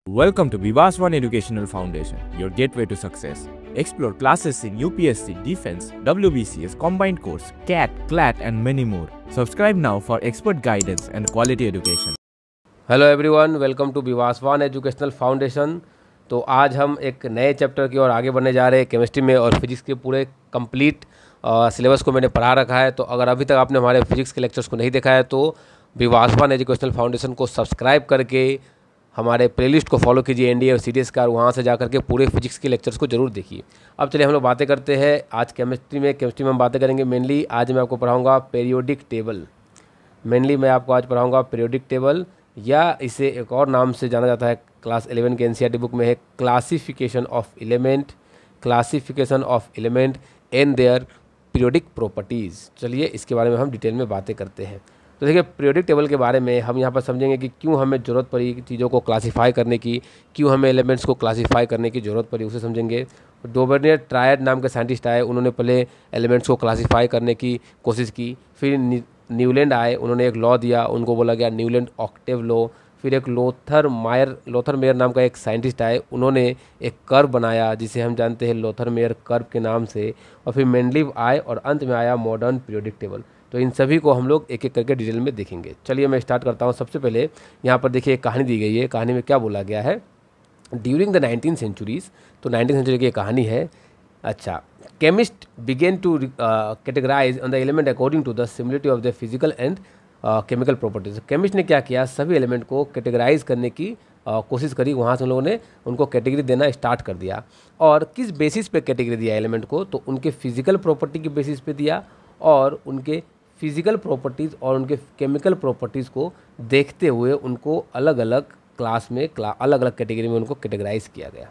Welcome to Vivaswan Educational Foundation, your gateway to success. Explore classes in UPSC, Defense, WBCS, Combined Course, CAT, CLAT and many more. Subscribe now for expert guidance and quality education. Hello everyone, welcome to Vivasvan educational foundation. तो आज हम एक नए chapter की ओर आगे बढ़ने जा रहे हैं केमिस्ट्री में, और फिजिक्स के पूरे कंप्लीट सिलेबस को मैंने पढ़ा रखा है। तो अगर अभी तक आपने हमारे फिजिक्स के लेक्चर्स को नहीं देखा है तो विवासवान एजुकेशनल फाउंडेशन को सब्सक्राइब करके हमारे प्लेलिस्ट को फॉलो कीजिए एनडीए और सीडीएस का, और वहाँ से जा करके पूरे फिजिक्स के लेक्चर्स को जरूर देखिए। अब चलिए हम लोग बातें करते हैं आज केमिस्ट्री में हम बातें करेंगे। मेनली आज मैं आपको पढ़ाऊँगा पीरियोडिक टेबल। मैं आपको आज पढ़ाऊँगा पीरियोडिक टेबल, या इसे एक और नाम से जाना जाता है, क्लास 11 के एनसीईआरटी बुक में है classification of element and their periodic properties. चलिए इसके बारे में हम डिटेल में बातें करते हैं। तो देखिए, पीरियोडिक टेबल के बारे में हम यहाँ पर समझेंगे कि क्यों हमें ज़रूरत पड़ी चीज़ों को क्लासीफाई करने की, क्यों हमें एलिमेंट्स को क्लासीफाई करने की ज़रूरत पड़ी, उसे समझेंगे। डोबर्नियर ट्रायड नाम के साइंटिस्ट आए, उन्होंने पहले एलिमेंट्स को क्लासीफाई करने की कोशिश की। फिर न्यूलैंड आए, उन्होंने एक लॉ दिया, उनको बोला गया न्यूलैंड ऑक्टेव लॉ। फिर एक लोथर मेयर नाम का एक साइंटिस्ट आए, उन्होंने एक कर्व बनाया जिसे हम जानते हैं लोथर मेयर कर्व के नाम से। और फिर मेंडलीव आए, और अंत में आया मॉडर्न पीरियोडिक टेबल। तो इन सभी को हम लोग एक एक करके डिटेल में देखेंगे। चलिए मैं स्टार्ट करता हूँ। सबसे पहले यहाँ पर देखिए एक कहानी दी गई है। कहानी में क्या बोला गया है, ड्यूरिंग द 19th सेंचुरीज। तो 19th सेंचुरी की कहानी है। अच्छा, chemists began to categorize on the element according to the similarity of their physical and chemical properties। Chemist ने क्या किया, सभी एलिमेंट को कैटेगराइज करने की कोशिश करी। वहाँ से उन लोगों ने उनको कैटेगरी देना स्टार्ट कर दिया। और किस बेसिस पे कैटेगरी दिया एलिमेंट को, तो उनके फिजिकल प्रॉपर्टी की बेसिस पे दिया, और उनके फिजिकल प्रॉपर्टीज़ और उनके केमिकल प्रॉपर्टीज़ को देखते हुए उनको अलग अलग क्लास में अलग अलग कैटेगरी में उनको कैटेगराइज किया गया।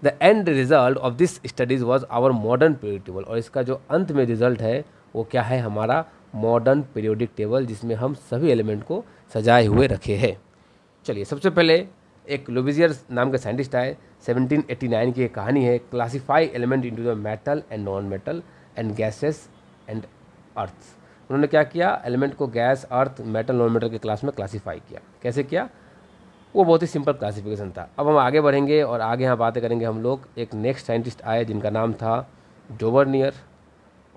The end result of this studies was our modern periodic table. और इसका जो अंत में रिजल्ट है वो क्या है, हमारा मॉडर्न पीरियोडिक टेबल, जिसमें हम सभी एलिमेंट को सजाए हुए रखे हैं। चलिए सबसे पहले एक लुविजियर नाम के साइंटिस्ट आए, 1789 की एक कहानी है। Classify element into the metal and non metal and gases and earth. उन्होंने क्या किया, एलिमेंट को गैस, अर्थ, मेटल, नॉन मेटल के क्लास में क्लासीफाई किया। कैसे किया, वो बहुत ही सिंपल क्लासिफिकेशन था। अब हम आगे बढ़ेंगे और आगे यहाँ बातें करेंगे हम लोग। एक नेक्स्ट साइंटिस्ट आए जिनका नाम था डोबर्नियर,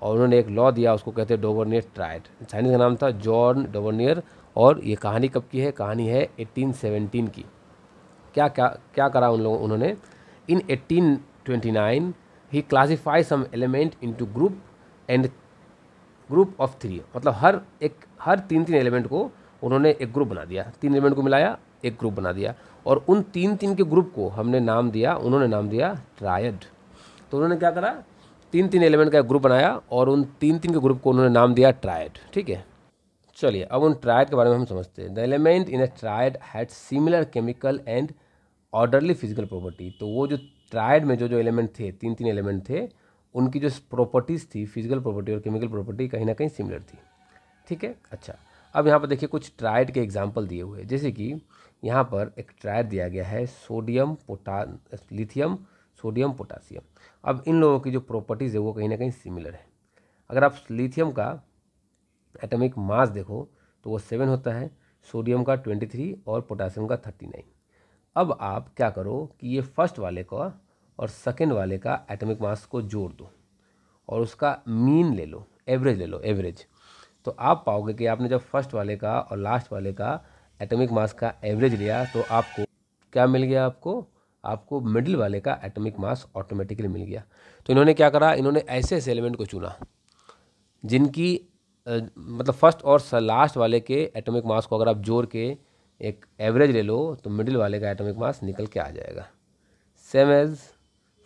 और उन्होंने एक लॉ दिया, उसको कहते हैं डोबर्नियर ट्रायड। साइंटिस्ट का नाम था जॉन डोबर्नियर, और ये कहानी कब की है, कहानी है 1817 की। क्या करा उन्होंने in 1829 he classify some element into group of 3। मतलब हर तीन एलिमेंट को उन्होंने एक ग्रुप बना दिया, 3 एलिमेंट को मिलाया, एक ग्रुप बना दिया, और उन तीन के ग्रुप को उन्होंने नाम दिया ट्रायड। तो उन्होंने क्या करा, 3 एलिमेंट का ग्रुप बनाया, और उन तीन के ग्रुप को उन्होंने नाम दिया ट्रायड। ठीक है, चलिए अब उन ट्रायड के बारे में हम समझते हैं। The element in a triad had similar chemical and orderly physical property. तो वो जो ट्रायड में जो एलिमेंट थे, 3 एलिमेंट थे, उनकी जो प्रॉपर्टीज़ थी, फिजिकल प्रॉपर्टी और केमिकल प्रॉपर्टी कहीं ना कहीं सिमिलर थी। ठीक है, अच्छा अब यहाँ पर देखिए कुछ ट्रायड के एग्जाम्पल दिए हुए हैं। जैसे कि यहाँ पर एक ट्रायड दिया गया है, लिथियम, सोडियम, पोटासियम। अब इन लोगों की जो प्रॉपर्टीज़ है वो कहीं ना कहीं सिमिलर है। अगर आप लिथियम का एटॉमिक मास देखो तो वो 7 होता है, सोडियम का 23 और पोटासियम का 39। अब आप क्या करो कि ये फर्स्ट वाले का और सेकेंड वाले का एटॉमिक मास को जोड़ दो, और उसका मीन ले लो, एवरेज। तो आप पाओगे कि आपने जब फर्स्ट वाले का और लास्ट वाले का एटॉमिक मास का एवरेज लिया तो आपको क्या मिल गया, आपको मिडिल वाले का एटॉमिक मास ऑटोमेटिकली मिल गया। तो इन्होंने क्या करा, इन्होंने ऐसे एलिमेंट को चुना जिनकी मतलब फर्स्ट और लास्ट वाले के एटॉमिक मास को अगर आप जोड़ के एक एवरेज ले लो तो मिडिल वाले का एटॉमिक मास निकल के आ जाएगा। Same as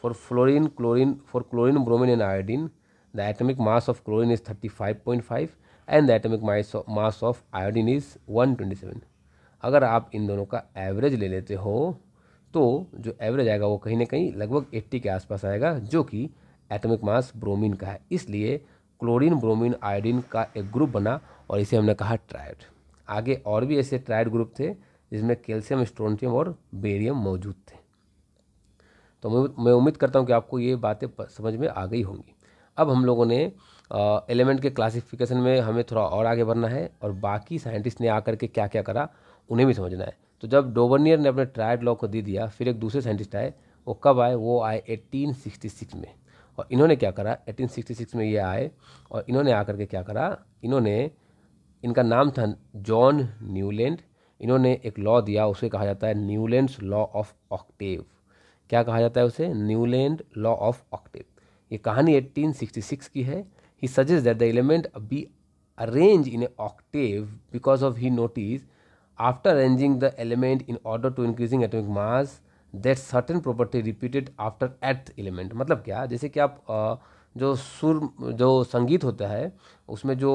for chlorine, bromine and iodine, the atomic mass of chlorine is 35.5 and the atomic mass of iodine is 127। अगर आप इन दोनों का एवरेज ले लेते हो तो जो एवरेज आएगा वो कहीं ना कहीं लगभग 80 के आसपास आएगा, जो कि एटॉमिक मास ब्रोमीन का है। इसलिए क्लोरीन, ब्रोमीन, आयोडीन का एक ग्रुप बना, और इसे हमने कहा ट्रायड। आगे और भी ऐसे ट्रायड ग्रुप थे जिसमें कैल्शियम, स्ट्रोंटियम और बेरियम मौजूद थे। तो मैं उम्मीद करता हूँ कि आपको ये बातें समझ में आ गई होंगी। अब हम लोगों ने एलिमेंट के क्लासिफिकेशन में हमें थोड़ा और आगे बढ़ना है, और बाकी साइंटिस्ट ने आकर के क्या क्या करा उन्हें भी समझना है। तो जब डोवर्नियर ने अपने ट्रायड लॉ को दे दिया, फिर एक दूसरे साइंटिस्ट आए, वो कब आए, वो आए 1866 में। और इन्होंने क्या करा, 1866 में ये आए और इन्होंने आकर के क्या करा, इनका नाम था जॉन न्यूलैंड। इन्होंने एक लॉ दिया, उसे कहा जाता है न्यूलैंड्स लॉ ऑफ ऑक्टेव। क्या कहा जाता है उसे, न्यूलैंड लॉ ऑफ ऑक्टेव। ये कहानी 1866 की है। He suggest that the element be arrange in a octave because of he notice after arranging the element in order to increasing atomic mass that certain property repeated after eighth element. मतलब क्या, जैसे कि आप जो संगीत होता है उसमें जो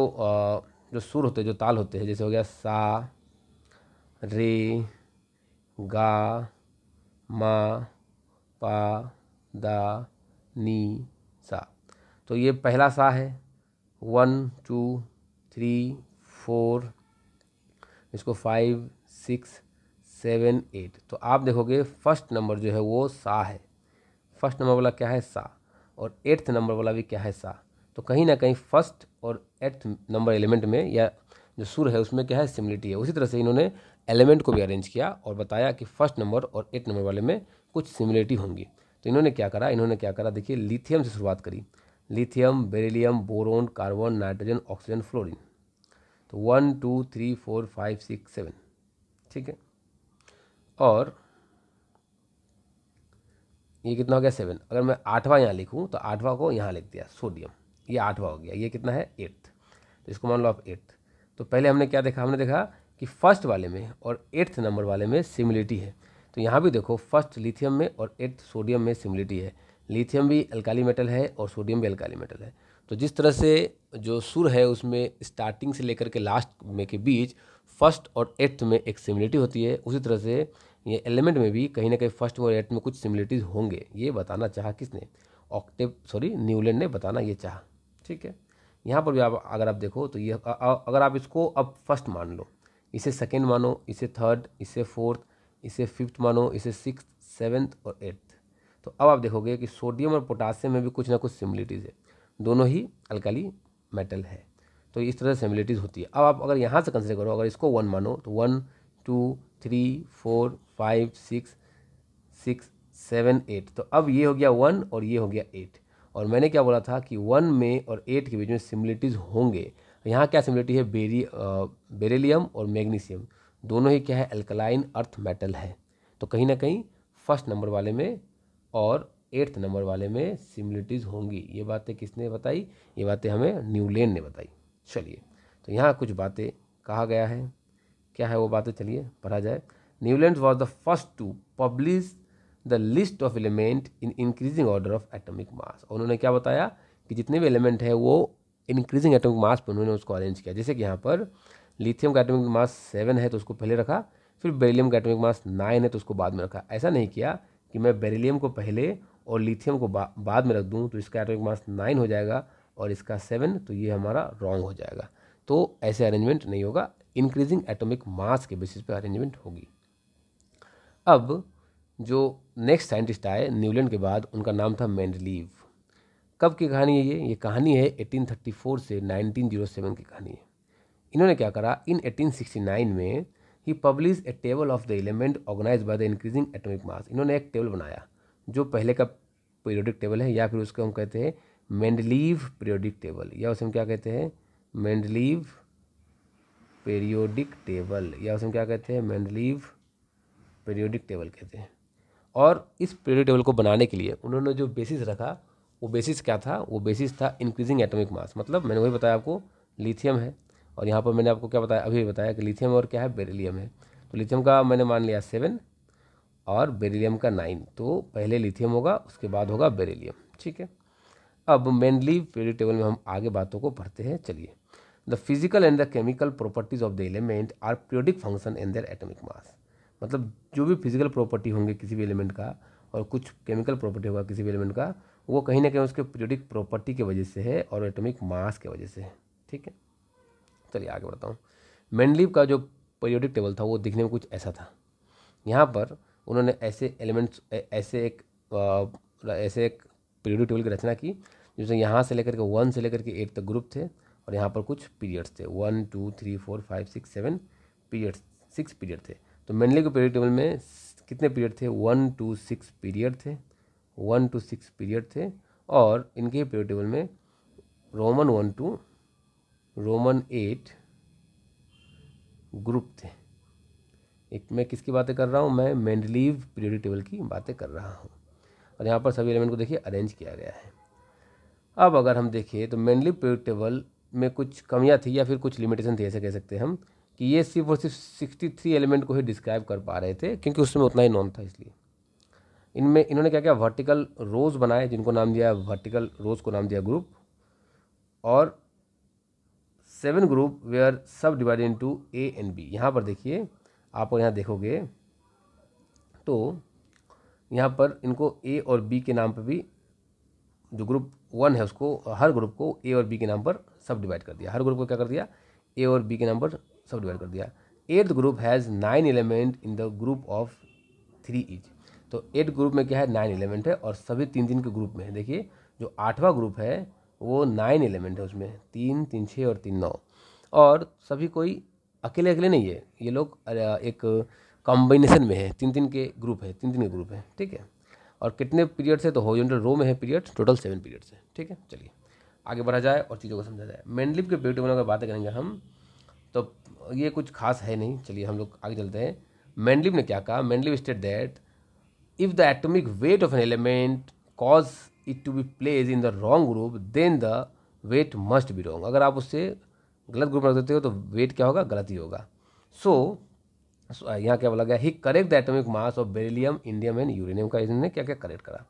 सुर होते हैं, जो ताल होते हैं, जैसे हो गया सा, रे, गा, मा, पा, दा, नी, सा। तो ये पहला सा है, 1 2 3 4, इसको 5 6 7 8। तो आप देखोगे फर्स्ट नंबर जो है वो सा है, फर्स्ट नंबर वाला क्या है, सा, और 8th नंबर वाला भी क्या है, सा। तो कहीं ना कहीं फर्स्ट और 8th नंबर एलिमेंट में या जो सुर है उसमें क्या है, सिमिलिटी है। उसी तरह से इन्होंने एलिमेंट को भी अरेंज किया और बताया कि फर्स्ट नंबर और 8th नंबर वाले में कुछ सिमिलिटी होंगी। तो इन्होंने क्या करा, देखिए लिथियम से शुरुआत करी, lithium, beryllium, boron, carbon, nitrogen, oxygen, fluorine. तो 1 2 3 4 5 6 7, ठीक है। और ये कितना हो गया, 7। अगर मैं 8वां यहाँ लिखूँ तो 8वां को यहाँ लिख दिया सोडियम, ये 8वां हो गया। ये कितना है, 8th, तो इसको मान लो आप 8th। तो पहले हमने क्या देखा, हमने देखा कि फर्स्ट वाले में और 8th नंबर वाले में सिमिलिटी है। तो यहाँ भी देखो फर्स्ट लिथियम में और 8th सोडियम में सिमिलिटी है। लिथियम भी अल्काली मेटल है और सोडियम भी अल्काली मेटल है। तो जिस तरह से जो सुर है उसमें स्टार्टिंग से लेकर के लास्ट में के बीच फर्स्ट और 8th में एक सिमिलिटी होती है, उसी तरह से ये एलिमेंट में भी कहीं ना कहीं फर्स्ट और 8th में कुछ सिमिलिटीज़ होंगे। ये बताना चाहा किसने, न्यूलैंड ने बताना ये चाहा, ठीक है। यहाँ पर भी अगर आप देखो तो ये अगर आप इसको अब फर्स्ट मान लो, इसे सेकेंड मानो, इसे थर्ड, इसे फोर्थ, इसे फिफ्थ मानो, इसे 6th 7th और 8th। तो अब आप देखोगे कि सोडियम और पोटासियम में भी कुछ ना कुछ सिमिलिटीज़ है, दोनों ही अल्काली मेटल है। तो इस तरह से सिमिलिटीज़ होती है। अब आप अगर यहाँ से कंसिडर करो, अगर इसको 1 मानो तो 1 2 3 4 5 6 6 7 8। तो अब ये हो गया 1 और ये हो गया 8। और मैंने क्या बोला था कि 1 में और 8 के बीच में सिमिलिटीज़ होंगे। यहाँ क्या सिमिलिटी है, बेरिलियम और मैग्नीशियम दोनों ही क्या है, अल्कलाइन अर्थ मेटल है। तो कहीं ना कहीं फर्स्ट नंबर वाले में और 8th नंबर वाले में सिमिलिटीज़ होंगी। ये बातें किसने बताई, ये बातें हमें न्यूलैंड ने बताई। चलिए, तो यहाँ कुछ बातें कहा गया है, क्या है वो बातें, चलिए पढ़ा जाए। Newland was the first to publish the list of element in increasing order of atomic mass. उन्होंने क्या बताया कि जितने भी एलिमेंट है वो इंक्रीजिंग एटॉमिक मास पर उन्होंने उसको अरेंज किया। जैसे कि यहाँ पर लिथियम का एटॉमिक मास 7 है तो उसको पहले रखा, फिर बेरिलियम का एटॉमिक मास 9 है तो उसको बाद में रखा। ऐसा नहीं किया कि मैं बेरिलियम को पहले और लिथियम को बाद में रख दूँ तो इसका एटॉमिक मास 9 हो जाएगा और इसका 7, तो ये हमारा रॉन्ग हो जाएगा। तो ऐसे अरेंजमेंट नहीं होगा, इंक्रीजिंग एटॉमिक मास के बेसिस पे अरेंजमेंट होगी। अब जो नेक्स्ट साइंटिस्ट आए न्यूलैंड के बाद, उनका नाम था मेंडलीव। कब की कहानी है ये कहानी है 1834 से 1907 की कहानी है। इन्होंने क्या करा, इन 1869 में he publish a table of the element organise by the increasing atomic mass. इन्होंने एक टेबल बनाया जो पहले का पीरियोडिक टेबल है, या फिर उसको हम कहते हैं मेंडलीव पीरियोडिक टेबल, या उसे हम क्या कहते हैं, मेंडलीव पीरियोडिक टेबल, या उसे हम क्या कहते हैं, मेंडलीव पीरियोडिक टेबल कहते हैं। और इस पीरियोडिक टेबल को बनाने के लिए उन्होंने जो बेसिस रखा, वो बेसिस क्या था, वो बेसिस था इंक्रीजिंग एटॉमिक मास। मतलब मैंने वही बताया आपको, लिथियम है और यहाँ पर मैंने आपको क्या बताया, अभी बताया कि लिथियम और क्या है, बेरिलियम है। तो लिथियम का मैंने मान लिया 7 और बेरिलियम का 9। तो पहले लिथियम होगा, उसके बाद होगा बेरिलियम, ठीक है। अब मेंडलीव पीरियोडिक टेबल में हम आगे बातों को पढ़ते हैं। चलिए, the physical and the chemical properties of the element are periodic function in their atomic mass. मतलब जो भी फिजिकल प्रॉपर्टी होंगे किसी भी एलिमेंट का और कुछ केमिकल प्रॉपर्टी होगा किसी भी एलिमेंट का, वो कहीं ना कहीं उसके पीरियोडिक प्रॉपर्टी की वजह से है और एटॉमिक मास की वजह से है, ठीक है। चलिए आगे बढ़ता हूँ। मेंडलीव का जो पीरियोडिक टेबल था वो दिखने में कुछ ऐसा था। यहाँ पर उन्होंने ऐसे एलिमेंट्स ऐसे एक पीरियोडिक टेबल की रचना की जिसमें यहाँ से लेकर के 1 से लेकर के 8 तक ग्रुप थे और यहाँ पर कुछ पीरियड्स थे, 1 2 3 4 5 6 7 पीरियड्स, 6 पीरियड थे। तो मेंडलीव के पीरियड टेबल में कितने पीरियड थे? 1 to 6 पीरियड थे, 1 to 6 पीरियड थे। और इनके पीरियड टेबल में रोमन 1 to रोमन 8 ग्रुप थे। एक मैं किसकी बातें कर रहा हूँ? मैं मेंडलीव पीरियड टेबल की बातें कर रहा हूँ। और यहाँ पर सभी एलिमेंट को देखिए अरेंज किया गया है। अब अगर हम देखें तो मेंडलीव पीरियड टेबल में कुछ कमियां थी या फिर कुछ लिमिटेशन थी, ऐसे कह सकते हैं हम, कि ये सिर्फ और सिर्फ 63 एलिमेंट को ही डिस्क्राइब कर पा रहे थे, क्योंकि उसमें उतना ही नॉन था। इसलिए इनमें इन्होंने क्या किया, वर्टिकल रोज बनाए, जिनको नाम दिया, वर्टिकल रोज को नाम दिया ग्रुप, और 7 group were subdivided into A and B. यहाँ पर देखिए, आप यहाँ देखोगे तो यहाँ पर इनको ए और बी के नाम पर भी, जो ग्रुप 1 है उसको, हर ग्रुप को ए और बी के नाम पर सब डिवाइड कर दिया। हर ग्रुप को क्या कर दिया? ए और बी के नाम पर सब डिवाइड कर दिया। 8th group has 9 element in the group of 3 each. तो 8 ग्रुप में क्या है? 9 एलिमेंट है, और सभी 3 के ग्रुप में है। देखिए जो 8वां ग्रुप है वो 9 एलिमेंट है, उसमें 3, 3, 6 और 3, 9। और सभी कोई अकेले अकेले नहीं है, ये लोग एक कॉम्बिनेशन में है, 3 के ग्रुप है, 3 के ग्रुप है, ठीक है। और कितने पीरियड से? तो हॉरिजॉन्टल रो में है पीरियड, टोटल 7 पीरियड है, ठीक है। चलिए आगे बढ़ा जाए और चीज़ों को समझा जाए। मेंडलीव के पीरियड टेबल अगर बातें करेंगे हम, तो ये कुछ खास है नहीं। चलिए हम लोग आगे चलते हैं। मेंडलीव ने क्या कहा? Mendeleev state that if the atomic weight of an element cause it to be place in the wrong group, then the weight must be wrong. अगर आप उससे गलत ग्रुप रख देते हो तो वेट क्या होगा? गलत ही होगा। सो यहाँ क्या बोला गया? He correct the atomic mass of beryllium, indium and uranium का इन्होंने क्या क्या करेक्ट करा।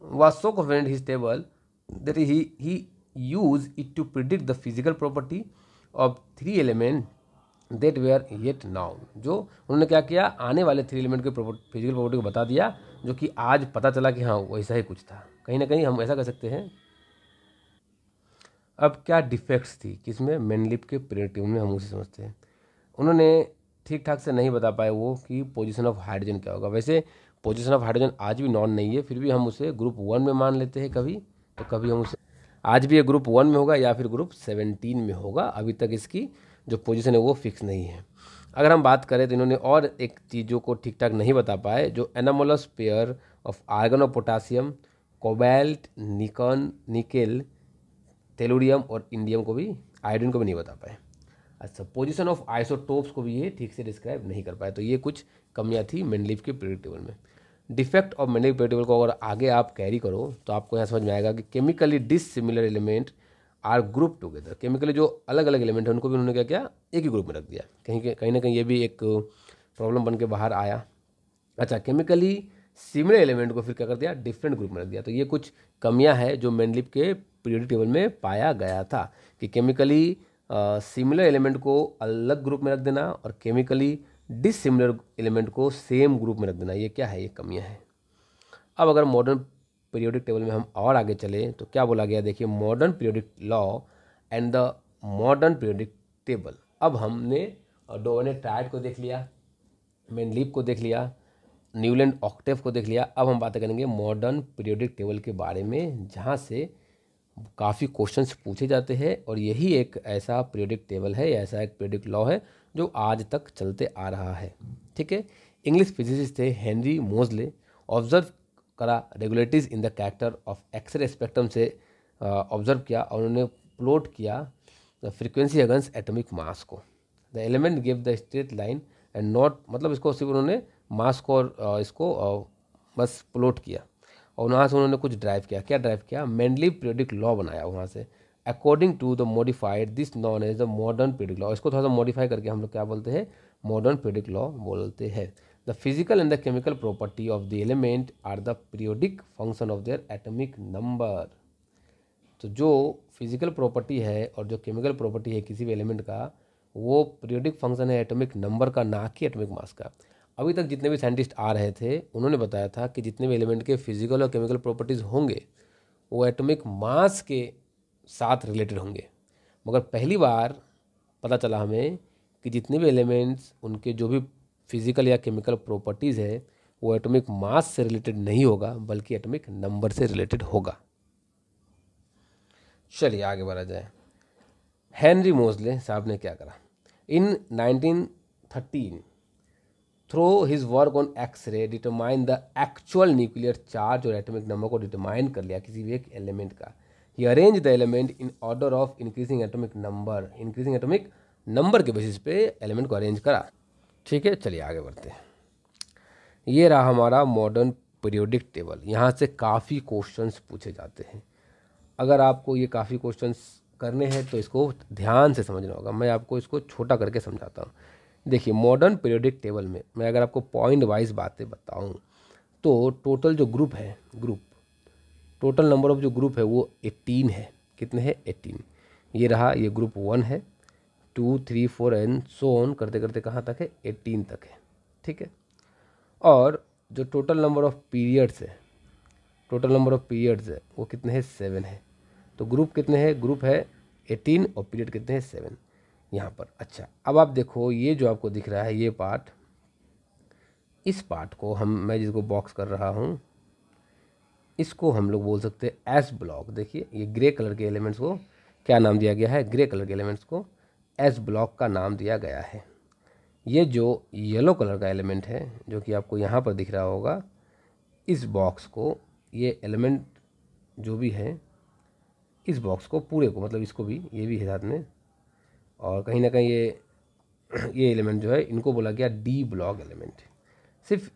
was so confident his table that he used it to predict the physical property of 3 elements that were yet known। जो उन्होंने क्या किया? आने वाले 3 एलिमेंट के फिजिकल प्रॉपर्टी को बता दिया, जो कि आज पता चला कि हाँ वैसा ही कुछ था। कहीं ना कहीं हम ऐसा कह सकते हैं। अब क्या डिफेक्ट्स थी किसमें? मेंडलीव के पीरियड टेबल में, हम उसे समझते हैं। उन्होंने ठीक ठाक से नहीं बता पाए वो कि पोजीशन ऑफ हाइड्रोजन क्या होगा। वैसे पोजीशन ऑफ हाइड्रोजन आज भी नॉन नहीं है, फिर भी हम उसे ग्रुप 1 में मान लेते हैं कभी, तो कभी हम उसे आज भी ये ग्रुप 1 में होगा या फिर ग्रुप 17 में होगा। अभी तक इसकी जो पोजीशन है वो फिक्स नहीं है। अगर हम बात करें तो इन्होंने और एक चीज़ों को ठीक ठाक नहीं बता पाए, जो anomalous pair of argon of potassium, cobalt, nickel, tellurium और इंडियम को भी, आयोडीन को भी नहीं बता पाए। अच्छा, पोजीशन ऑफ आइसोटोप्स को भी ये ठीक से डिस्क्राइब नहीं कर पाए। तो ये कुछ कमियां थी मेंडलीव के पीरियड टेबल में। Defect of Mendeleev period table को अगर आगे आप कैरी करो तो आपको यहाँ समझ में आएगा कि chemically dissimilar element are group together. Chemically जो अलग अलग एलिमेंट है उनको भी उन्होंने क्या किया? एक ही ग्रुप में रख दिया। कहीं ना कहीं ये भी एक प्रॉब्लम बन के बाहर आया। अच्छा, केमिकली सिमिलर एलिमेंट को फिर क्या कर दिया? डिफरेंट ग्रुप में रख दिया। तो ये कुछ कमियां हैं जो मेंडलीव के पीरियड टेबल में पाया गया था, कि केमिकली सिमिलर एलिमेंट को अलग ग्रुप में रख देना और केमिकली डिसिमिलर एलिमेंट को सेम ग्रुप में रख देना। ये क्या है? ये कमियां हैं। अब अगर मॉडर्न पीरियोडिक टेबल में हम और आगे चले तो क्या बोला गया? देखिए, modern periodic law and the modern periodic table. अब हमने डोवेने ट्रायड को देख लिया, मेंडलीव को देख लिया, न्यूलैंड ऑक्टेव को देख लिया। अब हम बातें करेंगे मॉडर्न पीरियोडिक टेबल के बारे में, जहाँ से काफ़ी क्वेश्चंस पूछे जाते हैं। और यही एक ऐसा पीरियोडिक टेबल है, ऐसा एक पीरियोडिक लॉ है जो आज तक चलते आ रहा है, ठीक है। इंग्लिश फिजिसिस्ट थे हेनरी मोजले, ऑब्जर्व करा regularities in the character of X ray spectrum से ऑब्जर्व किया, और उन्होंने प्लॉट किया the frequency against atomic mass को। The element give the straight line and not, मतलब इसको सिर्फ उन्होंने मास को और इसको बस प्लॉट किया, और वहाँ से उन्होंने कुछ ड्राइव किया। क्या ड्राइव किया? मेंडलीव पीरियोडिक लॉ बनाया वहाँ से। According to the modified this known as the modern periodic law. इसको थोड़ा सा मॉडिफाई करके हम लोग क्या बोलते हैं? मॉडर्न पीरियोडिक लॉ बोलते हैं। The physical and the chemical property of the element are the periodic function of their atomic number. तो जो फिजिकल प्रॉपर्टी है और जो केमिकल प्रॉपर्टी है किसी भी एलिमेंट का, वो पीरियोडिक फंक्शन है एटॉमिक नंबर का, ना कि एटॉमिक मास का। अभी तक जितने भी साइंटिस्ट आ रहे थे उन्होंने बताया था कि जितने भी एलिमेंट के फिजिकल और केमिकल प्रॉपर्टीज़ होंगे वो एटॉमिक मास के साथ रिलेटेड होंगे, मगर पहली बार पता चला हमें कि जितने भी एलिमेंट्स, उनके जो भी फिजिकल या केमिकल प्रॉपर्टीज़ है वो एटॉमिक मास से रिलेटेड नहीं होगा, बल्कि एटॉमिक नंबर से रिलेटेड होगा। चलिए आगे बढ़ा जाए। हेनरी मोजले साहब ने क्या करा? In 1913 through his work on X ray determine the actual nuclear charge और एटॉमिक नंबर को डिटरमाइन कर लिया किसी भी एक एलिमेंट का। He arrange the element in order of increasing atomic number के बेसिस पे एलिमेंट को अरेंज करा। ठीक है, चलिए आगे बढ़ते हैं। ये रहा हमारा मॉडर्न पीरियोडिक टेबल। यहाँ से काफ़ी क्वेश्चंस पूछे जाते हैं। अगर आपको ये काफ़ी क्वेश्चंस करने हैं तो इसको ध्यान से समझना होगा। मैं आपको इसको छोटा करके समझाता हूँ। देखिए, मॉडर्न पीरियोडिक टेबल में मैं अगर आपको पॉइंट वाइज बातें बताऊँ तो टोटल जो ग्रुप है, टोटल नंबर ऑफ जो ग्रुप है वो 18 है। कितने हैं? 18। ये रहा, ये ग्रुप 1 है, 2, 3, 4 एंड सो ऑन करते करते कहाँ तक है? 18 तक है। ठीक है। और जो टोटल नंबर ऑफ पीरियड्स है, वो कितने हैं? 7 है। तो ग्रुप कितने हैं? ग्रुप है 18 और पीरियड कितने हैं? 7 यहाँ पर। अच्छा, अब आप देखो, ये जो आपको दिख रहा है ये पार्ट, इस पार्ट को मैं जिसको बॉक्स कर रहा हूँ इसको हम लोग बोल सकते हैं एस ब्लॉक। देखिए, ये ग्रे कलर के एलिमेंट्स को क्या नाम दिया गया है? ग्रे कलर के एलिमेंट्स को एस ब्लॉक का नाम दिया गया है। ये जो येलो कलर का एलिमेंट है जो कि आपको यहाँ पर दिख रहा होगा, इस बॉक्स को, ये एलिमेंट जो भी है, इस बॉक्स को पूरे को, मतलब इसको भी, ये भी है साथ में, और कहीं ना कहीं ये एलिमेंट जो है इनको बोला गया डी ब्लॉक एलिमेंट। सिर्फ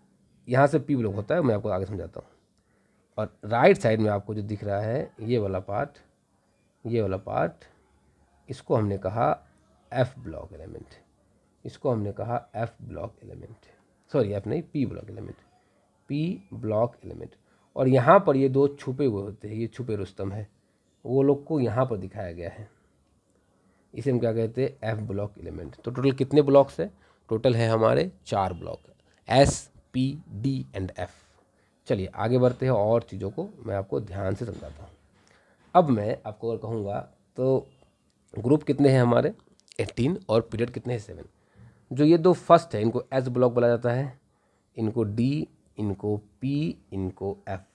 यहाँ से पी ब्लॉक होता है, मैं आपको आगे समझाता हूँ। और राइट साइड में आपको जो दिख रहा है ये वाला पार्ट, इसको हमने कहा F block element. Sorry, F नहीं, पी ब्लॉक एलिमेंट। और यहाँ पर ये दो छुपे हुए होते हैं, ये छुपे रुस्तम है, वो लोग को यहाँ पर दिखाया गया है। इसे हम क्या कहते हैं? F block element. तो टोटल कितने ब्लॉक्स है? टोटल है हमारे 4 block, S, P, D and F. चलिए आगे बढ़ते हैं और चीज़ों को मैं आपको ध्यान से समझाता हूँ। अब मैं आपको अगर कहूँगा तो ग्रुप कितने हैं हमारे? 18 और पीरियड कितने हैं? 7। जो ये दो फर्स्ट है इनको एस ब्लॉक बोला जाता है, इनको डी, इनको पी, इनको एफ।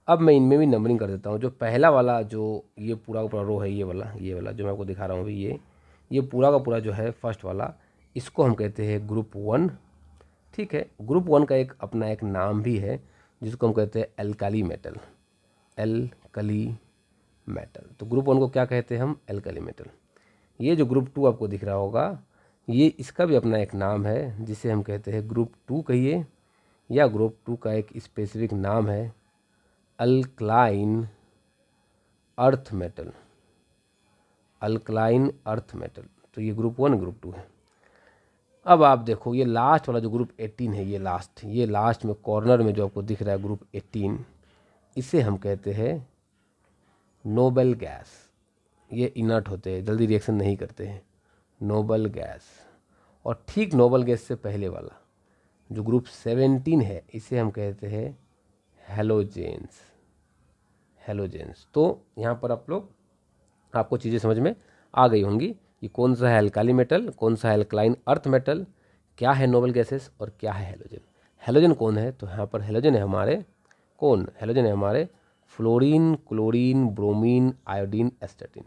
अब मैं इनमें भी नंबरिंग कर देता हूँ। जो पहला वाला, जो ये पूरा का पूरा रो है, ये वाला जो मैं आपको दिखा रहा हूँ अभी, ये पूरा का पूरा जो है फर्स्ट वाला, इसको हम कहते हैं ग्रुप 1। ठीक है। ग्रुप 1 का अपना एक नाम भी है जिसको हम कहते हैं एल्काली मेटल। तो ग्रुप 1 को क्या कहते हैं हम? Alkali metal. ये जो ग्रुप 2 आपको दिख रहा होगा, ये इसका भी अपना एक नाम है जिसे हम कहते हैं ग्रुप 2 कहिए, या ग्रुप 2 का एक स्पेसिफिक नाम है अल्कलाइन अर्थ मेटल। तो ये ग्रुप 1 ग्रुप 2 है। अब आप देखो, ये लास्ट वाला जो ग्रुप 18 है, ये लास्ट में कॉर्नर में जो आपको दिख रहा है ग्रुप 18, इसे हम कहते हैं नोबल गैस। ये इनर्ट होते हैं, जल्दी रिएक्शन नहीं करते हैं, नोबल गैस। और ठीक नोबल गैस से पहले वाला जो ग्रुप 17 है, इसे हम कहते हैं हेलोजेंस। तो यहाँ पर आपको चीज़ें समझ में आ गई होंगी कि कौन सा है अल्काली मेटल, कौन सा है अल्कलाइन अर्थ मेटल, क्या है नोबल गैसेस और क्या है हेलोजन। हेलोजन कौन है? तो यहाँ पर हेलोजन है हमारे fluorine, chlorine, bromine, iodine, astatine.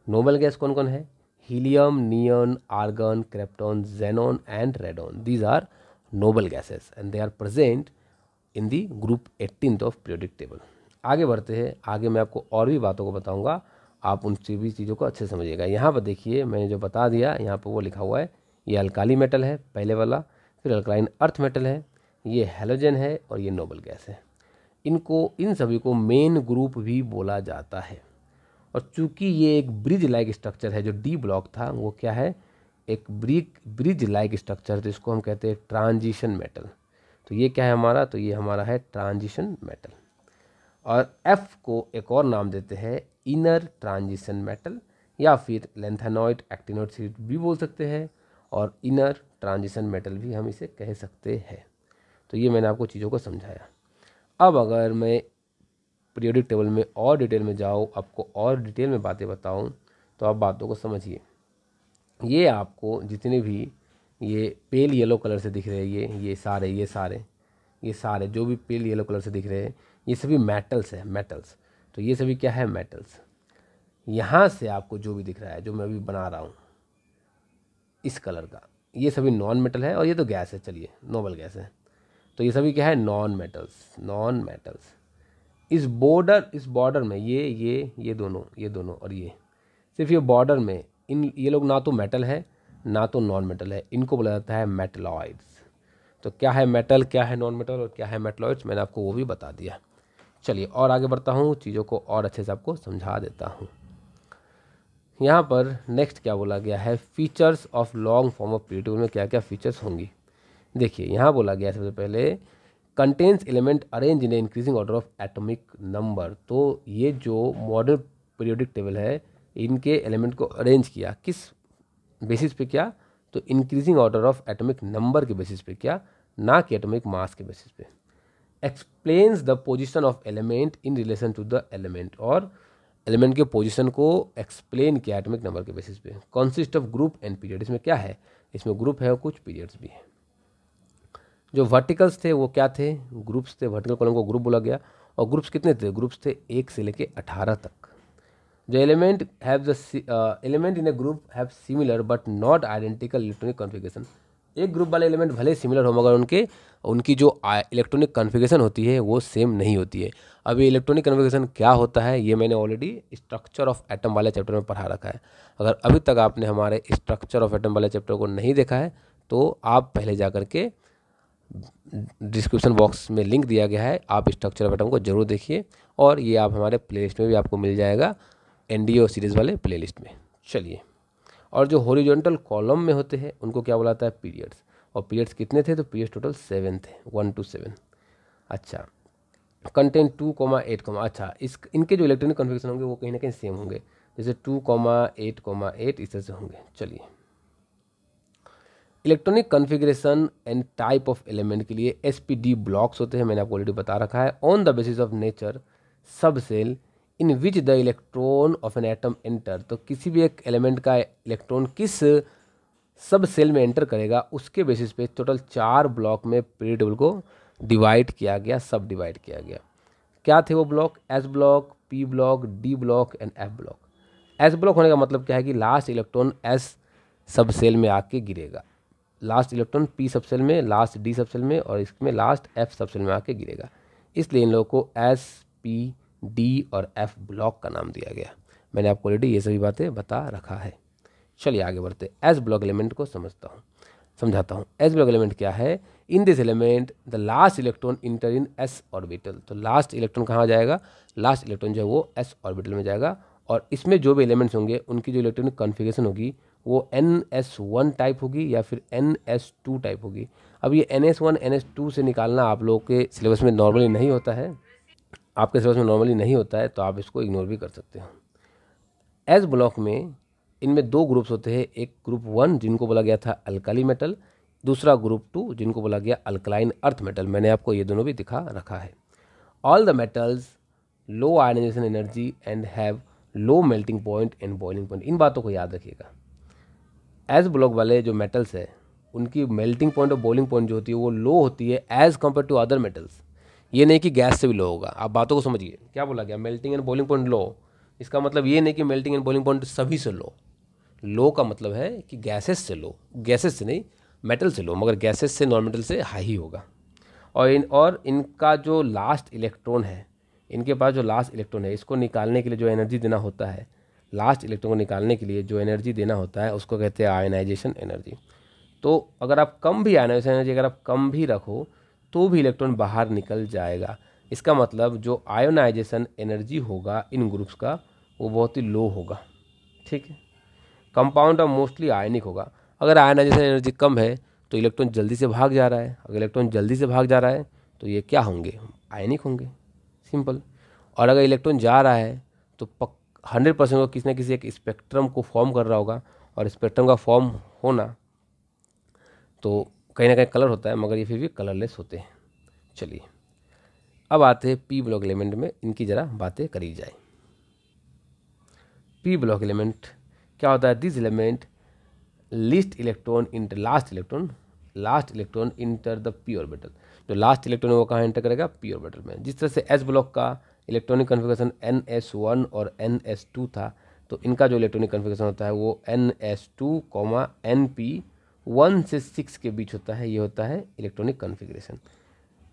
Noble gas कौन कौन है? Helium, neon, argon, krypton, xenon and radon. These are noble gases and they are present in the group 18 of periodic table. आगे बढ़ते हैं, आगे मैं आपको और भी बातों को बताऊंगा, आप उन सभी चीज़ों को अच्छे से समझिएगा। यहाँ पर देखिए, मैंने जो बता दिया, यहाँ पर वो लिखा हुआ है, ये अल्काली मेटल है पहले वाला, फिर अल्कलाइन अर्थ मेटल है, ये हेलोजन है और ये नोबल गैस है। इन सभी को मेन ग्रुप भी बोला जाता है। और चूंकि ये एक ब्रिज लाइक स्ट्रक्चर है, जो डी ब्लॉक था वो क्या है? एक ब्रिज लाइक स्ट्रक्चर, तो इसको हम कहते हैं ट्रांजिशन मेटल। तो ये क्या है हमारा? तो ये हमारा है ट्रांजिशन मेटल। और एफ को एक और नाम देते हैं इनर ट्रांजिशन मेटल, या फिर लेंथेनॉइड एक्टिनॉइड सीरीज भी बोल सकते हैं, और इनर ट्रांजिशन मेटल भी हम इसे कह सकते हैं। तो ये मैंने आपको चीज़ों को समझाया। अब अगर मैं पीरियोडिक टेबल में और डिटेल में जाऊँ, आपको और डिटेल में बातें बताऊँ, तो आप बातों को समझिए। ये आपको जितने भी ये पेल येलो कलर से दिख रहे हैं, ये सारे जो भी पेल येलो कलर से दिख रहे हैं, ये सभी मेटल्स। तो ये सभी क्या है? मेटल्स। यहाँ से आपको जो भी दिख रहा है, जो मैं अभी बना रहा हूँ इस कलर का, ये सभी नॉन मेटल है और ये तो गैस है, चलिए नॉर्मल गैस है। तो ये सभी क्या है, नॉन मेटल्स। इस बॉर्डर में ये दोनों और ये सिर्फ ये बॉर्डर में ये लोग ना तो मेटल है ना तो नॉन मेटल है, इनको बोला जाता है मेटलॉइड्स। तो क्या है मेटल, क्या है नॉन मेटल और क्या है मेटलॉइड्स, मैंने आपको वो भी बता दिया। चलिए और आगे बढ़ता हूँ, चीज़ों को और अच्छे से आपको समझा देता हूँ। यहाँ पर नेक्स्ट क्या बोला गया है, features of long form of period table में क्या क्या फीचर्स होंगी। देखिए यहाँ बोला गया है सबसे पहले contains element arrange in increasing order of atomic number. तो ये जो मॉडर्न पीरियोडिक टेबल है इनके एलिमेंट को अरेंज किया किस बेसिस पे, क्या तो increasing order of atomic number के बेसिस पे, क्या ना कि एटॉमिक मास के बेसिस पे। Explains the position of element in relation to the element, और एलिमेंट के पोजीशन को एक्सप्लेन किया एटॉमिक नंबर के बेसिस पे। Consist of group and period, इसमें क्या है, इसमें ग्रुप है और कुछ पीरियड्स भी है। जो वर्टिकल्स थे वो क्या थे, ग्रुप्स थे, वर्टिकल कॉलम को ग्रुप बोला गया। और ग्रुप्स कितने थे, ग्रुप्स थे 1 से लेके 18 तक। जो element in A group have similar but not identical electronic configuration. एक ग्रुप वाले एलिमेंट भले सिमिलर हो मगर उनकी जो इलेक्ट्रॉनिक कॉन्फ़िगरेशन होती है वो सेम नहीं होती है। अभी इलेक्ट्रॉनिक कॉन्फ़िगरेशन क्या होता है ये मैंने ऑलरेडी स्ट्रक्चर ऑफ एटम वाले चैप्टर में पढ़ा रखा है। अगर अभी तक आपने हमारे स्ट्रक्चर ऑफ एटम वाले चैप्टर को नहीं देखा है तो आप पहले जा करके डिस्क्रिप्शन बॉक्स में लिंक दिया गया है, आप स्ट्रक्चर ऑफ एटम को जरूर देखिए। और ये आप हमारे प्लेलिस्ट में भी आपको मिल जाएगा, एनडीओ सीरीज़ वाले प्लेलिस्ट में। चलिए, और जो हॉरिजॉन्टल कॉलम में होते हैं उनको क्या बुलाता है, पीरियड्स। और पीरियड्स कितने थे, तो पीरियड्स टोटल 7 थे, 1 to 7। अच्छा, कंटेंट 2,8, अच्छा इनके जो इलेक्ट्रॉनिक कॉन्फ़िगरेशन होंगे वो कहीं ना कहीं सेम होंगे, जैसे 2,8,8 इस तरह से होंगे। चलिए, electronic configuration and type of element के लिए एसपीडी ब्लॉक्स होते हैं, मैंने आपको ऑलरेडी बता रखा है। On the basis of nature subshell in which the electron of an atom enter, तो किसी भी एक एलिमेंट का इलेक्ट्रॉन किस सब सेल में एंटर करेगा उसके बेसिस पे टोटल 4 ब्लॉक में पीरियड टेबल को डिवाइड किया गया, सब डिवाइड किया गया। क्या थे वो block, S block, P block, D block and F block. S block होने का मतलब क्या है कि लास्ट इलेक्ट्रॉन एस सब सेल में आके गिरेगा, लास्ट इलेक्ट्रॉन पी सब सेल में, लास्ट डी सब सेल में और इसमें लास्ट एफ सब सेल में आके गिरेगा, इसलिए इन लोगों को एस, पी, डी और एफ ब्लॉक का नाम दिया गया। मैंने आपको ऑलरेडी ये सभी बातें बता रखा है। चलिए आगे बढ़ते, एस ब्लॉक एलिमेंट को समझाता हूँ। एस ब्लॉक एलिमेंट क्या है, in this element the last electron inter in S orbital. तो लास्ट इलेक्ट्रॉन कहाँ जाएगा, लास्ट इलेक्ट्रॉन जो है वो एस ऑर्बिटल में जाएगा। और इसमें जो भी एलिमेंट्स होंगे उनकी जो इलेक्ट्रॉनिक कॉन्फ़िगरेशन होगी वो NS1 टाइप होगी या फिर NS2 टाइप होगी। अब ये NS1 NS2 से निकालना आप लोगों के सिलेबस में नॉर्मली नहीं होता है, आपके सिलेबस में नॉर्मली नहीं होता है, तो आप इसको इग्नोर भी कर सकते हो। एस ब्लॉक में इनमें 2 ग्रुप्स होते हैं, एक ग्रुप 1 जिनको बोला गया था अल्काली मेटल, दूसरा ग्रुप 2 जिनको बोला गया अल्कलाइन अर्थ मेटल। मैंने आपको ये दोनों भी दिखा रखा है। All the metals low ionisation energy and have low melting point and boiling point. इन बातों को याद रखिएगा। एस ब्लॉक वाले जो मेटल्स है उनकी मेल्टिंग पॉइंट और बॉइलिंग पॉइंट जो होती है वो लो होती है as compare to other metals. ये नहीं कि गैस से भी लो होगा, आप बातों को समझिए। क्या बोला गया, मेल्टिंग एंड बॉइलिंग पॉइंट लो, इसका मतलब ये नहीं कि मेल्टिंग एंड बॉइलिंग पॉइंट सभी से लो का मतलब है कि गैसेस से लो, गैसेस से नहीं मेटल से लो, मगर गैसेस से नॉन मेटल से हाई ही होगा। और इनका जो लास्ट इलेक्ट्रॉन है, इनके पास जो लास्ट इलेक्ट्रॉन है इसको निकालने के लिए जो एनर्जी देना होता है, लास्ट इलेक्ट्रॉन को निकालने के लिए जो एनर्जी देना होता है उसको कहते हैं आयनाइजेशन एनर्जी। तो अगर आप कम भी आयनाइजेशन एनर्जी अगर आप कम भी रखो तो भी इलेक्ट्रॉन बाहर निकल जाएगा। इसका मतलब जो आयोनाइजेशन एनर्जी होगा इन ग्रुप्स का वो बहुत ही लो होगा, ठीक है। कंपाउंड और मोस्टली आयनिक होगा। अगर आयनाइजेशन एनर्जी कम है तो इलेक्ट्रॉन जल्दी से भाग जा रहा है, अगर इलेक्ट्रॉन जल्दी से भाग जा रहा है तो ये क्या होंगे, आयनिक होंगे, सिंपल। और अगर इलेक्ट्रॉन जा रहा है तो 100% को किसी न किसी एक स्पेक्ट्रम को फॉर्म कर रहा होगा, और स्पेक्ट्रम का फॉर्म होना तो कहीं ना कहीं कलर होता है, मगर ये फिर भी कलरलेस होते हैं। चलिए अब आते हैं पी ब्लॉक एलिमेंट में, इनकी ज़रा बातें करी जाए। पी ब्लॉक एलिमेंट क्या होता है, this element least electron inter last electron enter the P orbital. जो लास्ट इलेक्ट्रॉन है वो कहाँ एंटर करेगा, पी ऑर्बिटल में। जिस तरह से एस ब्लॉक का इलेक्ट्रॉनिक कॉन्फ़िगरेशन NS1 और NS2 था, तो इनका जो इलेक्ट्रॉनिक कॉन्फ़िगरेशन होता है वो NS2, NP 1 से 6 के बीच होता है, ये होता है इलेक्ट्रॉनिक कॉन्फ़िगरेशन।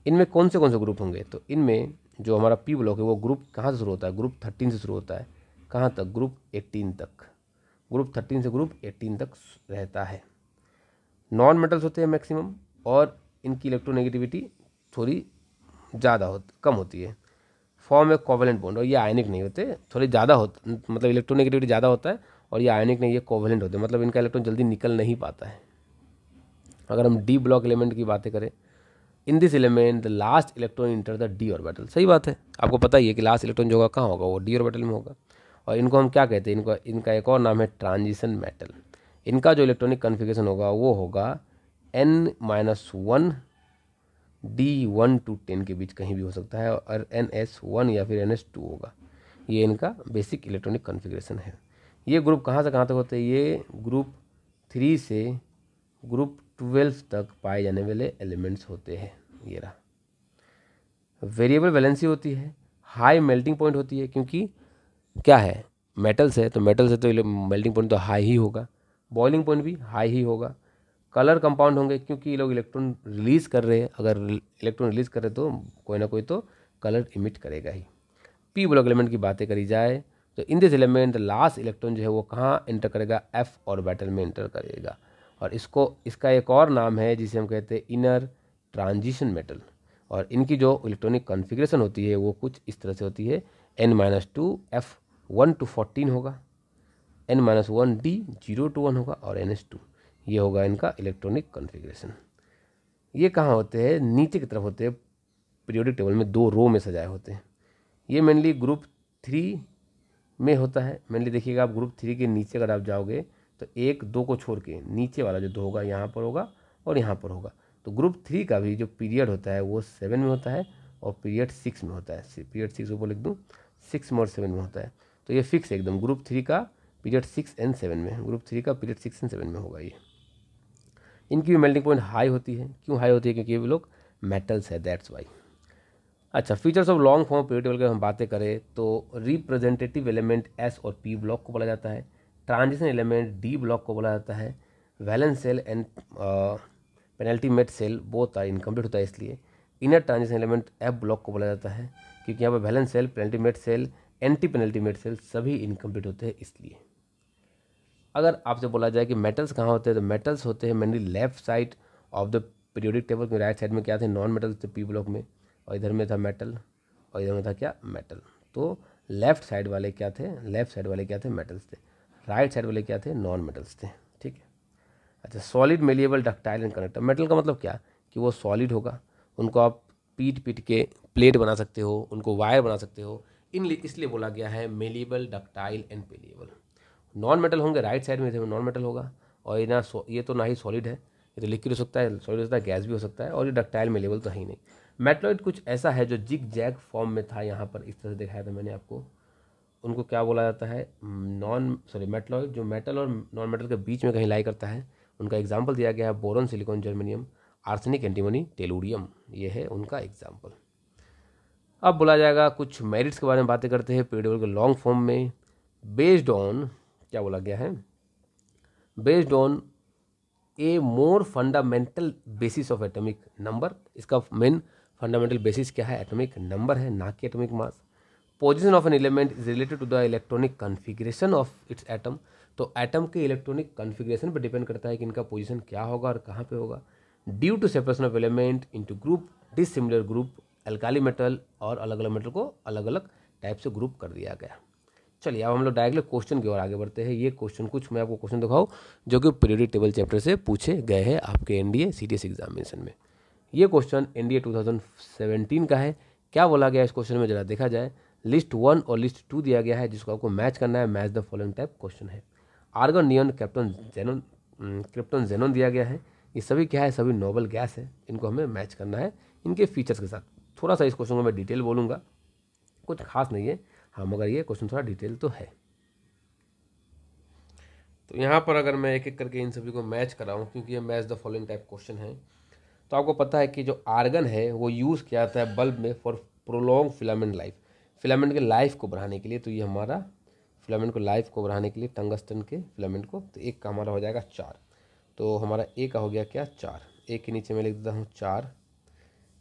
इनमें कौन से ग्रुप होंगे? तो इनमें जो हमारा पी ब्लॉक है वो ग्रुप कहाँ से शुरू होता है? ग्रुप 13 से शुरू होता है। कहाँ तक? ग्रुप 18 तक। ग्रुप 13 से ग्रुप 18 तक रहता है। नॉन मेटल्स होते हैं मैक्सिमम, और इनकी इलेक्ट्रोनेगेटिविटी थोड़ी ज़्यादा कम होती है। फॉर्म है कोवेलेंट बॉन्ड, और ये आयनिक नहीं होते, थोड़े ज़्यादा होते, मतलब इलेक्ट्रोनेगेटिविटी ज़्यादा होता है, और ये आयनिक नहीं, ये कोवेलेंट होते हैं, मतलब इनका इलेक्ट्रॉन जल्दी निकल नहीं पाता है। अगर हम डी ब्लॉक एलिमेंट की बातें करें, in this element the last electron enter the D orbital. सही बात है, आपको पता ही है कि लास्ट इलेक्ट्रॉन जो होगा कहाँ होगा? वो डी ऑर्बिटल में होगा। और इनको हम क्या कहते हैं? इनका एक और नाम है ट्रांजिशन मेटल। इनका जो इलेक्ट्रॉनिक कॉन्फ़िगरेशन होगा वो होगा N-1 D1 to 10 के बीच कहीं भी हो सकता है, और NS1 या फिर NS2 होगा। ये इनका बेसिक इलेक्ट्रॉनिक कॉन्फ़िगरेशन है। ये ग्रुप कहाँ से कहाँ तक होते हैं? ये ग्रुप 3 से ग्रुप 12 तक पाए जाने वाले एलिमेंट्स होते हैं। ये रहा। वेरिएबल वैलेंसी होती है, हाई मेल्टिंग पॉइंट होती है, क्योंकि क्या है? मेटल्स है, तो मेटल से तो मेल्टिंग पॉइंट तो हाई ही होगा, बॉइलिंग पॉइंट भी हाई ही होगा। कलर कंपाउंड होंगे, क्योंकि ये लोग इलेक्ट्रॉन रिलीज़ कर रहे हैं, अगर इलेक्ट्रॉन रिलीज़ कर रहे तो कोई ना कोई तो कलर इमिट करेगा ही। पी ब्लॉक एलिमेंट की बातें करी जाए तो in this element the last electron जो है वो कहाँ एंटर करेगा? एफ ऑर्बिटल में एंटर करेगा, और इसका एक और नाम है जिसे हम कहते हैं इनर ट्रांजिशन मेटल। और इनकी जो इलेक्ट्रॉनिक कॉन्फ़िगरेशन होती है वो कुछ इस तरह से होती है। N-2 F1 to 14 होगा, N-1 D 0 to 1 होगा, और NS2 ये होगा इनका इलेक्ट्रॉनिक कॉन्फ़िगरेशन। ये कहाँ होते हैं? नीचे की तरफ होते हैं, पीरियोडिक टेबल में 2 रो में सजाए होते हैं। ये मेनली ग्रुप 3 में होता है। मेनली देखिएगा, आप ग्रुप 3 के नीचे अगर आप जाओगे तो 1 2 को छोड़ के नीचे वाला जो 2 होगा यहाँ पर होगा और यहाँ पर होगा। तो ग्रुप 3 का भी जो पीरियड होता है वो 7 में होता है, और पीरियड 6 में होता है। पीरियड 6 ऊपर लिख दूँ, 6 में और 7 में होता है। तो ये फिक्स है एकदम, ग्रुप 3 का पीरियड 6 एंड 7 में, ग्रुप 3 का पीरियड 6 एंड 7 में होगा ये। इनकी भी मेल्टिंग पॉइंट हाई होती है। क्यों हाई होती है? क्योंकि ये लोग मेटल्स है, दैट्स वाई। अच्छा, features of long form period table की हम बातें करें तो रिप्रेजेंटेटिव एलिमेंट एस और पी ब्लॉक को बोला जाता है, ट्रांजिशन एलिमेंट डी ब्लॉक को बोला जाता है, valence shell and penultimate shell both are incomplete होता है, इसलिए inner transition element F block को बोला जाता है, क्योंकि यहाँ पर valence shell, penultimate shell, anti penultimate shell सभी इनकम्प्लीट होते हैं इसलिए। अगर आपसे बोला जाए कि मेटल्स कहाँ होते हैं, तो मेटल्स होते हैं mainly left side of the periodic table में। राइट साइड में क्या थे? नॉन मेटल्स थे पी ब्लॉक में, और इधर में था मेटल, और इधर में था क्या? मेटल। तो लेफ्ट साइड वाले क्या थे? लेफ्ट साइड वाले क्या थे? मेटल्स थे। राइट साइड वाले क्या थे? नॉन मेटल्स थे। ठीक है। अच्छा, solid malleable ductile and connector. Metal का मतलब क्या? कि वो सॉलिड होगा, उनको आप पीट के प्लेट बना सकते हो, उनको वायर बना सकते हो, इसलिए बोला गया है malleable, ductile and pliable. Non metal होंगे राइट साइड में थे, नॉन मेटल होगा, और ये तो ना ही सॉलिड है, ये तो लिक्विड हो सकता है, सॉलिड हो सकता है, गैस भी हो सकता है, और ये डक्टाइल मेलिएबल तो है ही नहीं। मेटलॉइड कुछ ऐसा है जो जिग जैग फॉर्म में था, यहाँ पर इस तरह से दिखाया था मैंने आपको। उनको क्या बोला जाता है? मेटलॉइड, जो मेटल और नॉन मेटल के बीच में कहीं लाई करता है। उनका एग्जाम्पल दिया गया है boron, silicon, germanium, arsenic, antimony, tellurium, ये है उनका एग्जाम्पल। अब बोला जाएगा कुछ मेरिट्स के बारे में बातें करते हैं पीरियड के लॉन्ग फॉर्म में। बेस्ड ऑन क्या बोला गया है? Based on a more fundamental basis of atomic number. इसका मेन फंडामेंटल बेसिस क्या है? एटॉमिक नंबर है, ना कि atomic mass. Position of an element is related to the electronic configuration of its atom. तो एटम के इलेक्ट्रॉनिक कॉन्फ़िगरेशन पर depend करता है कि इनका पोजीशन क्या होगा और कहाँ पे होगा। Due to separation of element into group, dissimilar group, alkali metal और अलग अलग मेटल को अलग अलग टाइप से ग्रुप कर दिया गया। चलिए अब हम लोग डायरेक्टली क्वेश्चन की ओर आगे बढ़ते हैं। ये क्वेश्चन कुछ मैं आपको क्वेश्चन दिखाऊँ जो कि पीरियोडिक टेबल चैप्टर से पूछे गए हैं आपके एनडीए सीडीएस एग्जामिनेशन में। ये क्वेश्चन एनडीए 2017 का है। क्या बोला गया इस क्वेश्चन में जरा देखा जाए। लिस्ट 1 और लिस्ट 2 दिया गया है जिसको आपको मैच करना है। Match the following type question है। आर्गन, नियॉन, क्रिप्टॉन, जेनॉन दिया गया है। ये सभी क्या है? सभी नोबल गैस है। इनको हमें मैच करना है इनके फीचर्स के साथ। थोड़ा सा इस क्वेश्चन को मैं डिटेल बोलूँगा, कुछ खास नहीं है हाँ, मगर ये क्वेश्चन थोड़ा डिटेल तो है। तो यहाँ पर अगर मैं एक एक करके इन सभी को मैच कराऊँ, क्योंकि ये match the following type question है, तो आपको पता है कि जो आर्गन है वो यूज़ किया जाता है बल्ब में for prolong filament life, filament के लाइफ को बढ़ाने के लिए। तो ये हमारा फिलामेंट को लाइफ को बढ़ाने के लिए टंगस्टन के फिलामेंट को, तो एक का हमारा हो जाएगा 4। तो हमारा ए का हो गया क्या 4, ए के नीचे मैं लिख देता हूँ 4।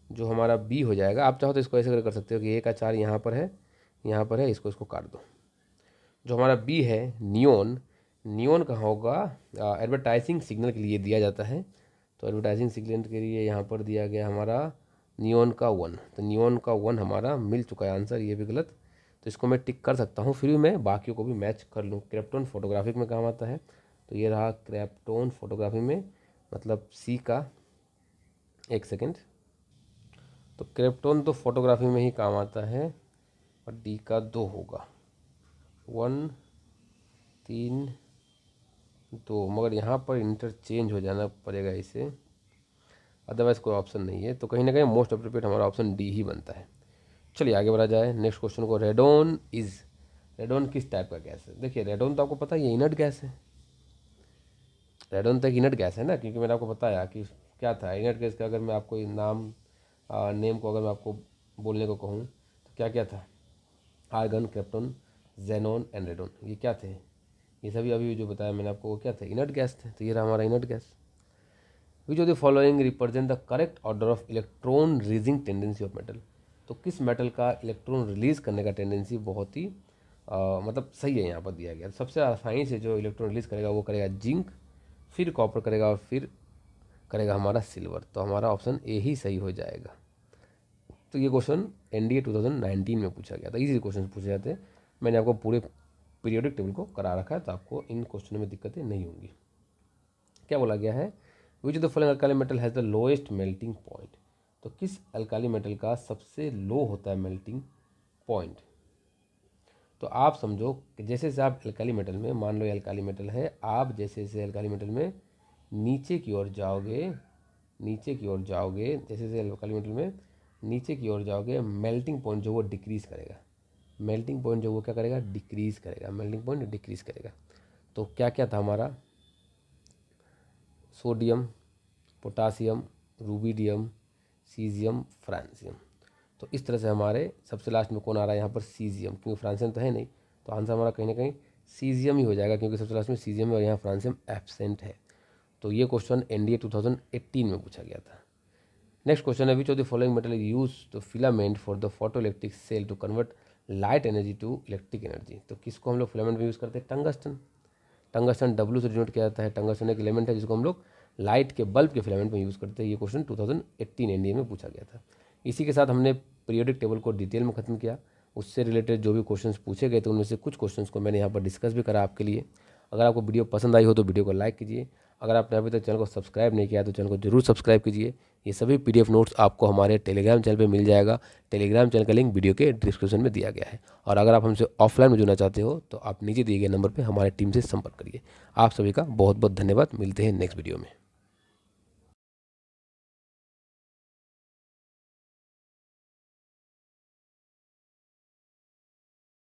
जो हमारा बी हो जाएगा, आप चाहो तो इसको ऐसे कर सकते हो कि ए का 4 यहाँ पर है, यहाँ पर है, इसको काट दो। जो हमारा बी है नियॉन, नियॉन कहाँ होगा, एडवर्टाइजिंग सिग्नल के लिए दिया जाता है। तो एडवर्टाइजिंग सिग्नल के लिए यहाँ पर दिया गया हमारा नियॉन का 1, तो नियॉन का 1 हमारा मिल चुका है आंसर, ये भी गलत। तो इसको मैं टिक कर सकता हूँ, फिर भी मैं बाकियों को भी मैच कर लूँ। क्रिप्टॉन फोटोग्राफिक में काम आता है, तो ये रहा क्रिप्टॉन फोटोग्राफी में, मतलब सी का, एक सेकेंड, तो क्रिप्टॉन तो फोटोग्राफी में ही काम आता है, और डी का 2 होगा, 1 3 2, मगर यहाँ पर इंटरचेंज हो जाना पड़ेगा इसे, अदरवाइज़ कोई ऑप्शन नहीं है। तो कहीं ना कहीं मोस्ट अप्रोप्रिएट हमारा ऑप्शन डी ही बनता है। चलिए आगे बढ़ा जाए नेक्स्ट क्वेश्चन को। रेडोन इज, रेडोन किस टाइप का गैस है? देखिए रेडोन तो आपको पता है ये इनर्ट गैस है, रेडोन तो एक इनर्ट गैस है ना, क्योंकि मैंने आपको बताया कि क्या था इनर्ट गैस का। अगर मैं आपको नेम को अगर मैं आपको बोलने को कहूँ तो क्या क्या था, argon, krypton, xenon and radon, ये क्या थे? ये सभी अभी जो बताया मैंने आपको वो क्या थे? इनर्ट गैस थे। तो ये रहा हमारा inert gas. Which of the following represent the correct order of electron releasing tendency of metal? तो किस मेटल का इलेक्ट्रॉन रिलीज करने का टेंडेंसी बहुत ही मतलब सही है यहाँ पर दिया गया। सबसे आसानी से जो इलेक्ट्रॉन रिलीज करेगा वो करेगा जिंक, फिर कॉपर करेगा और फिर करेगा हमारा सिल्वर। तो हमारा ऑप्शन ए ही सही हो जाएगा। तो ये क्वेश्चन एनडीए 2019 में पूछा गया था, इजी क्वेश्चन पूछे जाते हैं। मैंने आपको पूरे पीरियोडिक टेबल को करा रखा है, तो आपको इन क्वेश्चनों में दिक्कतें नहीं होंगी। क्या बोला गया है? Which of the following alkali metal has the lowest melting point? तो किस अल्काली मेटल का सबसे लो होता है मेल्टिंग पॉइंट? तो आप समझो कि जैसे जैसे आप अल्काली मेटल में, मान लो ये अल्काली मेटल है, आप जैसे जैसे अल्काली मेटल में नीचे की ओर जाओगे, नीचे की ओर जाओगे, जैसे जैसे अल्काली मेटल में नीचे की ओर जाओगे, मेल्टिंग पॉइंट जो वो डिक्रीज़ करेगा, मेल्टिंग पॉइंट जो वो क्या करेगा? डिक्रीज़ करेगा, मेल्टिंग पॉइंट डिक्रीज़ करेगा। तो क्या क्या था हमारा? Sodium, potassium, rubidium, caesium, francium. तो इस तरह से हमारे सबसे लास्ट में कौन आ रहा है यहाँ पर? सीजियम, क्योंकि फ्रांसियम तो है नहीं, तो आंसर हमारा कहीं ना कहीं सीजियम ही हो जाएगा, क्योंकि सबसे लास्ट में सीजियम है और यहाँ फ्रांसियम एब्सेंट है। तो ये क्वेश्चन एनडीए 2018 में पूछा गया था। नेक्स्ट क्वेश्चन है which of the following metal use the filament for the photo electric cell to convert light energy to electric energy? तो किसको हम लोग फिलामेंट में यूज़ करते हैं? टंगस्टन। टंगस्टन डब्ल्यू से डिनोट किया जाता है। टंगस्टन एक एलिमेंट है जिसको हम लोग लाइट के बल्ब के फिलामेंट में यूज़ करते हैं। ये क्वेश्चन 2018 एनडीए में पूछा गया था। इसी के साथ हमने पीरियोडिक टेबल को डिटेल में ख़त्म किया। उससे रिलेटेड जो भी क्वेश्चंस पूछे गए थे उनमें से कुछ क्वेश्चंस को मैंने यहाँ पर डिस्कस भी करा आपके लिए। अगर आपको वीडियो पसंद आई हो तो वीडियो को लाइक कीजिए। अगर आपने अभी तक चैनल को सब्सक्राइब नहीं किया तो चैनल को जरूर सब्सक्राइब कीजिए। ये सभी PDF नोट्स आपको हमारे टेलीग्राम चैनल पे मिल जाएगा। टेलीग्राम चैनल का लिंक वीडियो के डिस्क्रिप्शन में दिया गया है। और अगर आप हमसे ऑफलाइन में जुड़ना चाहते हो तो आप नीचे दिए गए नंबर पर हमारे टीम से संपर्क करिए। आप सभी का बहुत बहुत धन्यवाद। मिलते हैं नेक्स्ट वीडियो में।